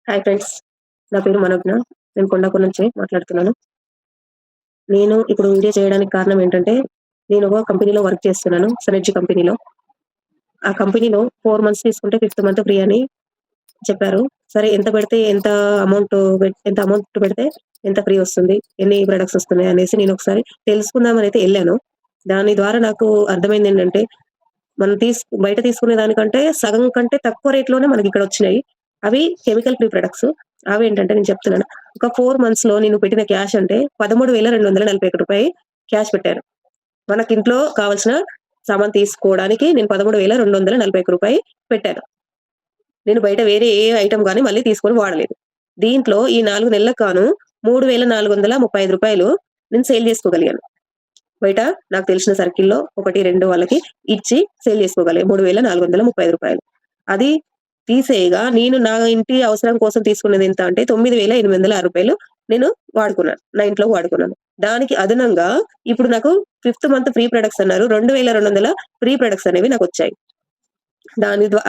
Hi friends. నా పేరు మనోజ్ఞ. నేను కొండాపూర్ నుంచి మాట్లాడుతున్నాను. నేను ఇప్పుడు వీడియో చేయడానికి కారణం ఏంటంటే, నేను ఒక కంపెనీలో వర్క్ చేస్తున్నాను. సెనర్జీ కంపెనీలో. ఆ కంపెనీలో 4 మంత్స్ తీసుకుంటే ఫిఫ్త్ మంత్ ఫ్రీ అని చెప్పారు. సరే ఎంత పెడితే ఎంత అమౌంట్ పెడితే ఎంత ఫ్రీ వస్తుంది? ఎన్ని ప్రొడక్ట్స్ వస్తున్నాయి అనేసి నేనొకసారి తెలుసుకుందామనైతే ఎళ్ళాను. దాని ద్వారా నాకు అర్థమైందేంటంటే, మనం బయట తీసుకునే దానికంటే సగం కంటే తక్కువ రేట్‌లోనే మనకిక్కడొచ్చినాయి. అవి కెమికల్ ఫ్రీ ప్రొడక్ట్స్. అవేంటంటే నేను చెప్తున్నాను. ఒక 4 మంత్స్‌లో నేను పెట్టిన క్యాష్ అంటే రూ. 13,241 క్యాష్ పెట్టాను. మనకింట్లో కావాల్సిన సామాను తీసుకోవడానికి నేను రూ. 13,241 పెట్టాను. నేను బయట వేరే ఏ ఐటెమ్ గాని మళ్ళీ తీసుకొని వాడలేదు. దీంట్లో ఈ 4 నెలలకు గాను రూ. 3,435 నేను సేల్ చేసుకోగలిగాను. బయట నాకు తెలిసిన సర్కిల్‌లో 1, 2 వాళ్ళకి ఇచ్చి సేల్ చేసుకోగలిగా. రూ. 3,435. అది తీసేయగా నేను నా ఇంటి అవసరం కోసం తీసుకున్నదెంత అంటే రూ. 9,806 నేను వాడుకున్నాను. నా ఇంట్లో వాడుకున్నాను. దానికి అదనంగా ఇప్పుడు నాకు ఫిఫ్త్ మంత్ ఫ్రీ ప్రొడక్ట్స్ అన్నారు. 2,200 ఫ్రీ ప్రొడక్ట్స్ అనేవి నాకొచ్చాయి.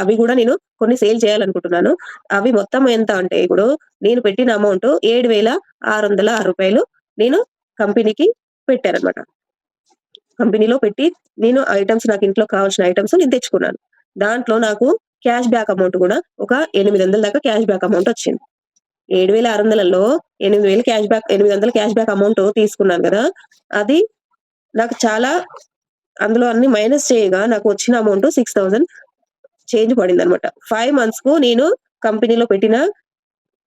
అవి గూడా నేను కొన్ని సేల్ చేయాలనుకుంటున్నాను. అవి మొత్తం ఎంత అంటే ఇప్పుడు నేను పెట్టిన అమౌంట్ రూ. 7,606 నేను కంపెనీకి పెట్టానన్నమాట. కంపెనీలో పెట్టి నేను నాకు ఇంట్లో కావాల్సిన ఐటెమ్స్ నేను తెచ్చుకున్నాను. దాంట్లో నాకు క్యాష్ బ్యాక్ అమౌంట్ గూడా ఒక 800 దాకా క్యాష్ బ్యాక్ అమౌంట్ వచ్చింది. 7,600లో 800 క్యాష్ బ్యాక్ అమౌంట్ తీసుకున్నాను గదా! అది నాకు చాలా అందులో అన్ని మైనస్ చేయగా నాకు వచ్చిన అమౌంట్ 6,000 చేంజ్ పడిందన్నమాట. 5 మంత్స్‌కు నేను కంపెనీలో పెట్టిన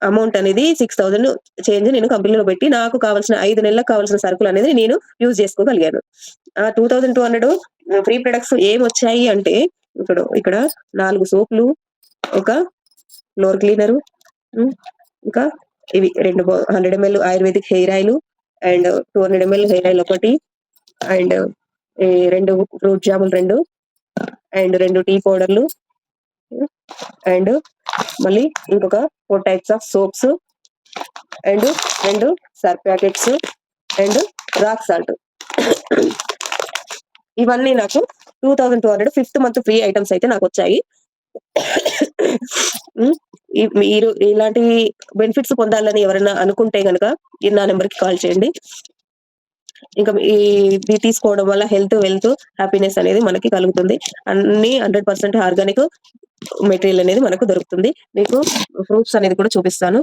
అమౌంట్ అనేది 6,000 చేంజ్ నేను కంపెనీలో పెట్టి నాకు కావాల్సిన 5 నెలలకు కావాల్సిన సరుకులనేది నేను యూజ్ చేసుకోగలిగాను. 2,200 ఫ్రీ ప్రొడక్ట్స్ ఏమొచ్చాయి అంటే ఇక్కడ 4 సోపులు, ఒక ఫ్లోర్ క్లీనరు, ఇంకా ఇవి 100 ML ayurvedic hair oil and 200 ML hair oil ఒకటి అండ్ 2 ఫ్రూట్ జాములు 2 అండ్ 2 టీ పౌడర్‌లు అండ్ మళ్ళీ ఇంకొక 4 types of swords and 2 Surf packets and rock salt. ఇవన్నీ నాకు 2,200 ఫిఫ్త్ మంత్ ఫ్రీ ఐటెమ్స్ అయితే నాకొచ్చాయి. మీరు ఇలాంటి బెనిఫిట్స్ పొందాలని ఎవరైనా అనుకుంటే గనక నా నంబర్‌కి కాల్ చేయండి. ఇంకా ఇది తీసుకోవడం వల్ల వెల్త్, హ్యాపీనెస్ అనేది మనకి కలుగుతుంది. అన్నీ 100% ఆర్గానిక్ మెటీరియల్ అనేది మనకు దొరుకుతుంది. మీకు ప్రూఫ్స్ అనేది కూడా చూపిస్తాను.